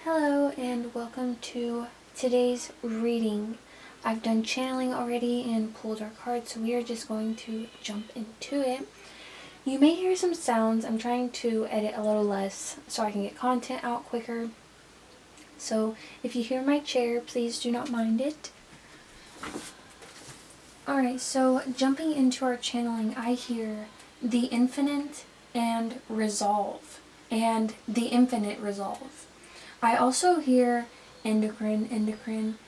Hello and welcome to today's reading. I've done channeling already and pulled our cards, so we are just going to jump into it. You may hear some sounds. I'm trying to edit a little less so I can get content out quicker. So if you hear my chair, please do not mind it. Alright, so jumping into our channeling, I hear the infinite and resolve, and the infinite resolve. I also hear endocrine,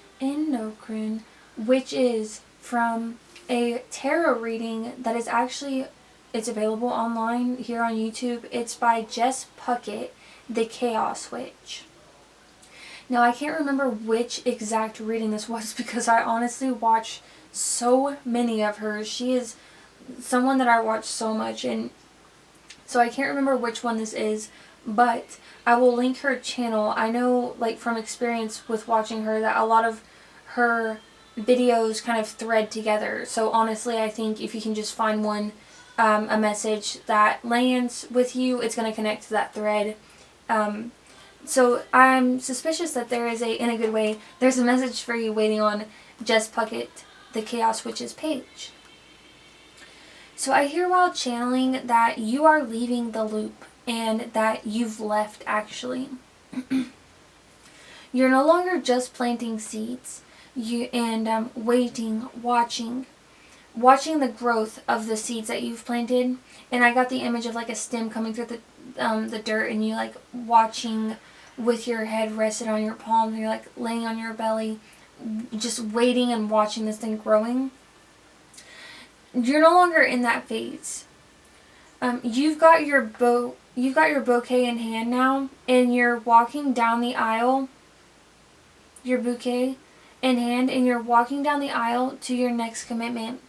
which is from a tarot reading that is actually, it's available online here on YouTube. It's by Jess Puckett, the Chaos Witch. Now I can't remember which exact reading this was because I honestly watch so many of hers. She is someone that I watch so much, and so I can't remember which one this is, but I will link her channel. I know, like, from experience with watching her, that a lot of her videos kind of thread together. So honestly, I think if you can just find one, a message that lands with you, it's going to connect to that thread. So I'm suspicious that there is in a good way, there's a message for you waiting on Jess Puckett, the Chaos Witch's page. So I hear while channeling that you are leaving the loop and that you've left, actually. You're no longer just planting seeds and waiting, watching the growth of the seeds that you've planted. And I got the image of like a stem coming through the dirt, and you like watching with your head rested on your palms, and you're like laying on your belly, just waiting and watching this thing growing. You're no longer in that phase. You've got your bouquet in hand now, and you're walking down the aisle. Your bouquet in hand, and you're walking down the aisle to your next commitment.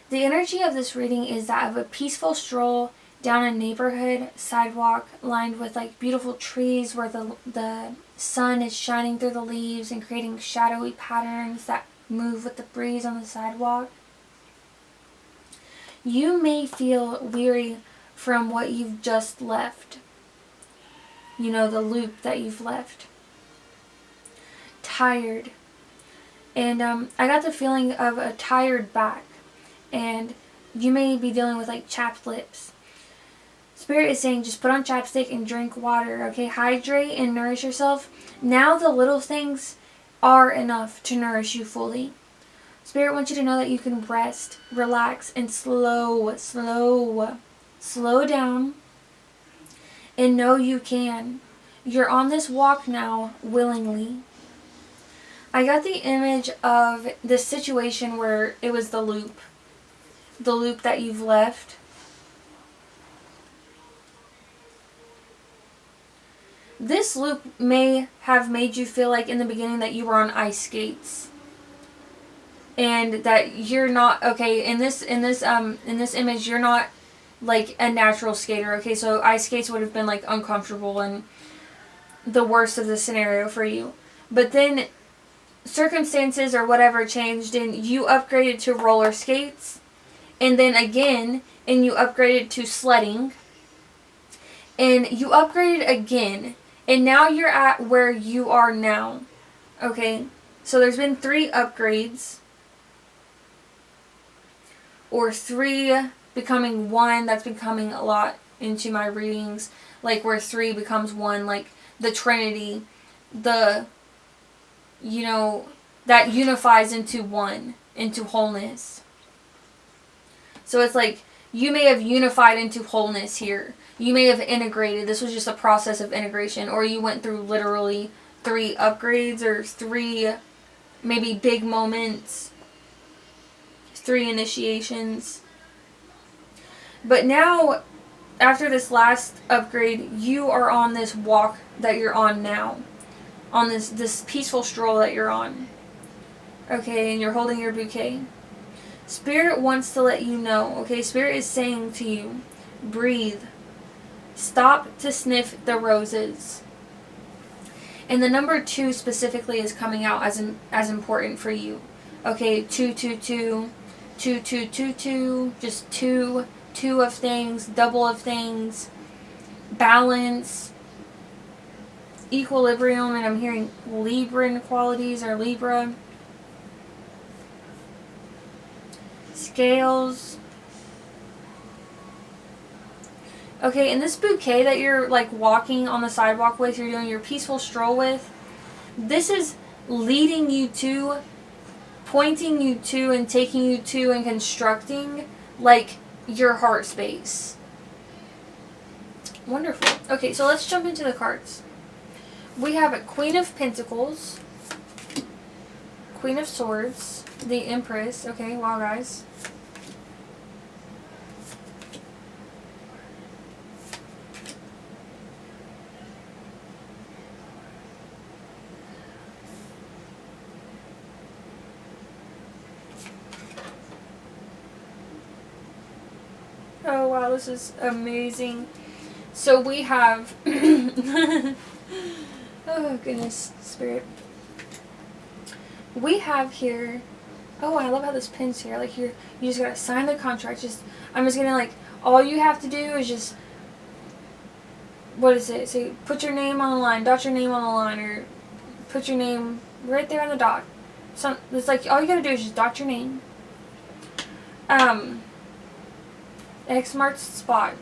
The energy of this reading is that of a peaceful stroll down a neighborhood sidewalk lined with like beautiful trees where the sun is shining through the leaves and creating shadowy patterns that move with the breeze on the sidewalk. You may feel weary from what you've just left. You know, the loop that you've left. Tired. And I got the feeling of a tired back. And you may be dealing with like chapped lips. Spirit is saying just put on chapstick and drink water, okay? Hydrate and nourish yourself. Now the little things are enough to nourish you fully. Spirit wants you to know that you can rest, relax, and slow down, and know you can. You're on this walk now willingly. I got the image of this situation where it was the loop that you've left. This loop may have made you feel like in the beginning that you were on ice skates. And that you're not, okay, in this image, you're not like a natural skater, okay? So ice skates would have been like uncomfortable and the worst of the scenario for you. But then circumstances or whatever changed and you upgraded to roller skates. And then again, and you upgraded to sledding. And you upgraded again. And now you're at where you are now. Okay? So there's been 3 upgrades. Or 3 becoming 1. That's been coming a lot into my readings. Like where 3 becomes 1. Like the Trinity. That unifies into 1. Into wholeness. So it's like you may have unified into wholeness here. You may have integrated. This was just a process of integration. Or you went through literally 3 upgrades or 3 maybe big moments. 3 initiations. But now, after this last upgrade, you are on this walk that you're on now. On this peaceful stroll that you're on. Okay, and you're holding your bouquet. Spirit wants to let you know, okay? Spirit is saying to you, breathe. Stop to sniff the roses. And the number 2 specifically is coming out as important for you. Okay, 222. 2, 2, 2, 2, just 2 of things, double of things, balance, equilibrium, and I'm hearing Libran qualities or Libra. Scales. Okay, and this bouquet that you're like walking on the sidewalk with, you're doing your peaceful stroll with, this is leading you to, pointing you to, and taking you to, and constructing like your heart space. Wonderful. Okay, so let's jump into the cards. We have a Queen of Pentacles, Queen of Swords, the Empress. Okay, wow, guys. Oh, wow, this is amazing. So we have... oh, goodness, Spirit. We have here... Oh, I love how this pin's here. Like, you just gotta sign the contract. I'm just gonna, like, all you have to do is just... What is it? Say, put your name on the line, dot your name on the line, or put your name right there on the dot. It's like, all you gotta do is just dot your name. X marks the spot.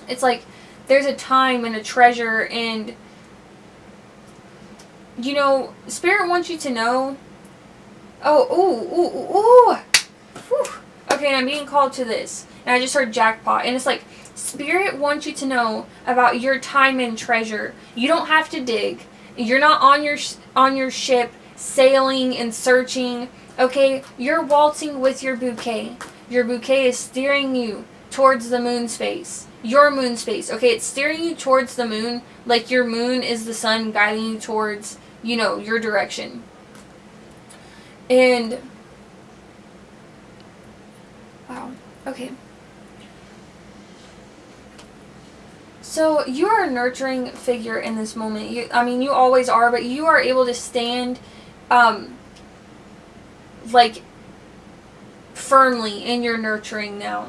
It's like there's a time and a treasure, and you know, Spirit wants you to know. Okay, and I'm being called to this, and I just heard jackpot, and it's like Spirit wants you to know about your time and treasure. You don't have to dig. You're not on your ship sailing and searching. Okay, you're waltzing with your bouquet. Your bouquet is steering you towards the moon space. Your moon space. Okay, it's steering you towards the moon, like your moon is the sun guiding you towards, you know, your direction. And, wow, okay. So, you are a nurturing figure in this moment. You always are, but you are able to stand, like, firmly in your nurturing now.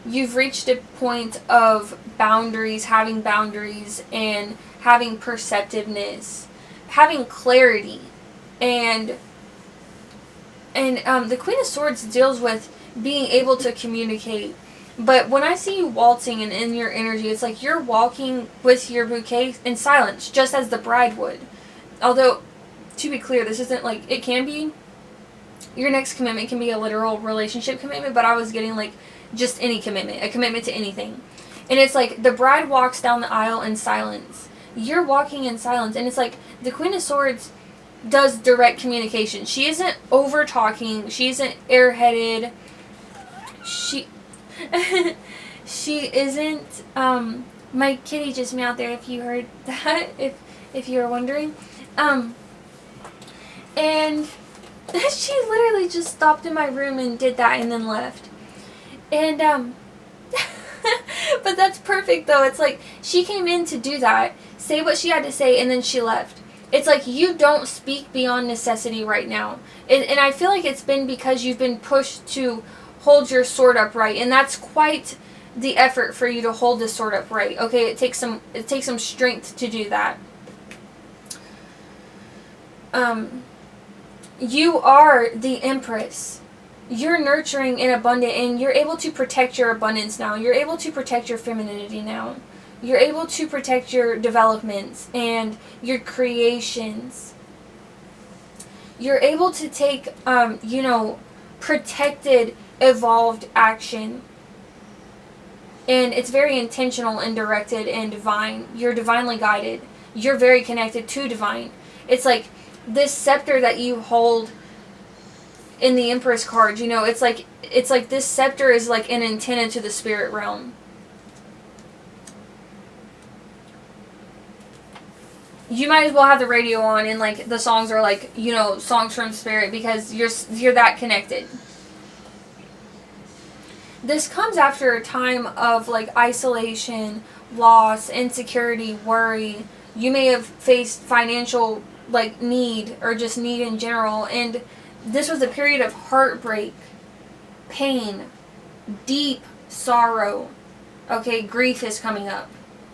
You've reached a point of boundaries, having boundaries, and having perceptiveness, having clarity, and the Queen of Swords deals with being able to communicate. But when I see you waltzing and in your energy, it's like you're walking with your bouquet in silence, just as the bride would. Although, to be clear, this isn't like, it can be, your next commitment can be a literal relationship commitment, but I was getting like just any commitment, a commitment to anything. And it's like the bride walks down the aisle in silence. You're walking in silence, and it's like the Queen of Swords does direct communication. She isn't over talking. She isn't airheaded. She isn't. My kitty just meowed there. If you heard that, if you were wondering, and she literally just stopped in my room and did that and then left. And but that's perfect though. It's like she came in to do that, say what she had to say, and then she left. It's like you don't speak beyond necessity right now. And I feel like it's been because you've been pushed to hold your sword upright, and that's quite the effort for you to hold this sword upright. Okay, it takes some strength to do that. You are the Empress. You're nurturing and abundant, and you're able to protect your abundance now. You're able to protect your femininity now. You're able to protect your developments and your creations. You're able to take, protected, evolved action. And it's very intentional and directed and divine. You're divinely guided. You're very connected to divine. It's like this scepter that you hold in the Empress card, it's like this scepter is like an antenna to the spirit realm. You might as well have the radio on and like the songs are like, songs from spirit, because you're that connected. This comes after a time of like isolation, loss, insecurity, worry. You may have faced financial like need or just need in general, and this was a period of heartbreak, pain, deep sorrow. Okay, grief is coming up.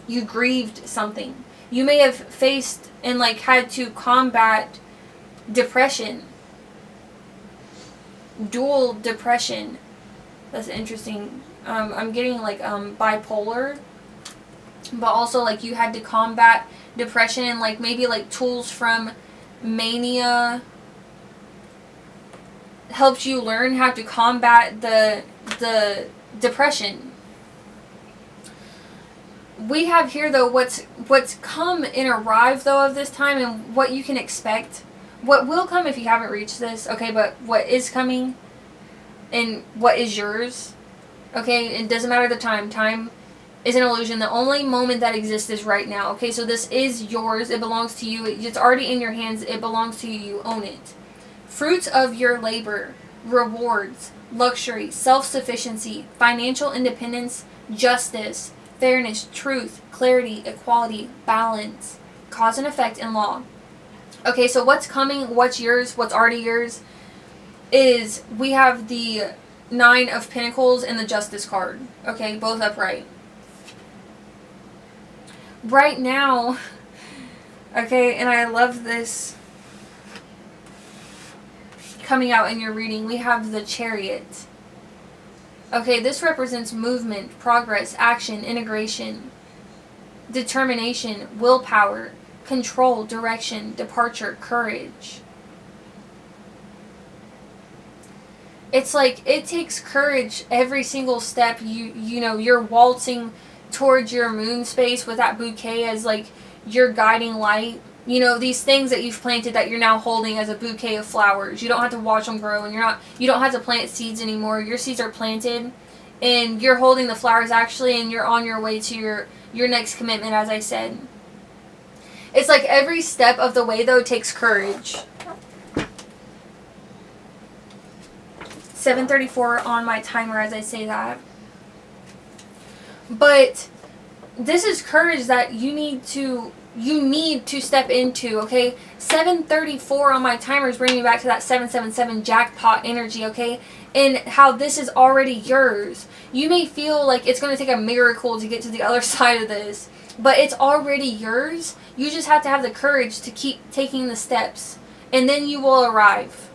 You grieved something. You may have faced and like had to combat depression. Dual depression. That's interesting. I'm getting like bipolar, but also like you had to combat depression, and like maybe like tools from mania helped you learn how to combat the depression. We have here though what's come and arrived though of this time, and what you can expect. What will come if you haven't reached this, okay, but what is coming and what is yours, okay? It doesn't matter the time. Time is an illusion. The only moment that exists is right now, okay? So this is yours. It belongs to you. It's already in your hands. It belongs to you. You own it. Fruits of your labor, rewards, luxury, self-sufficiency, financial independence, justice, fairness, truth, clarity, equality, balance, cause and effect, and law. Okay, so what's coming, what's yours, what's already yours, is we have the 9 of Pentacles and the Justice card. Okay, both upright. Right now, okay, and I love this coming out in your reading, we have the Chariot. Okay, this represents movement, progress, action, integration, determination, willpower, control, direction, departure, courage. It's like it takes courage every single step. You know, you're waltzing towards your moon space with that bouquet as like your guiding light. You know, these things that you've planted that you're now holding as a bouquet of flowers. You don't have to watch them grow, and you don't have to plant seeds anymore. Your seeds are planted, and you're holding the flowers actually, and you're on your way to your next commitment, as I said. It's like every step of the way though takes courage. 7:34 on my timer as I say that. But this is courage that you need to step into, okay? 7:34 on my timer is bringing me back to that 777 jackpot energy, okay? And how this is already yours. You may feel like it's going to take a miracle to get to the other side of this, but it's already yours. You just have to have the courage to keep taking the steps, and then you will arrive.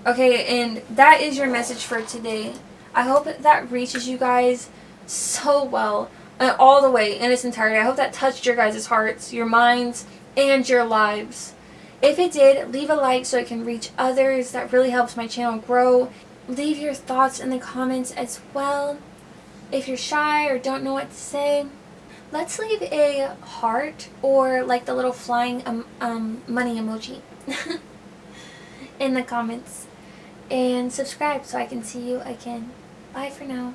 Okay, and that is your message for today. I hope that reaches you guys so well, all the way in its entirety. I hope that touched your guys' hearts, your minds, and your lives. If it did, leave a like so it can reach others. That really helps my channel grow. Leave your thoughts in the comments as well. If you're shy or don't know what to say, let's leave a heart or like the little flying money emoji in the comments. And subscribe so I can see you again. Bye for now.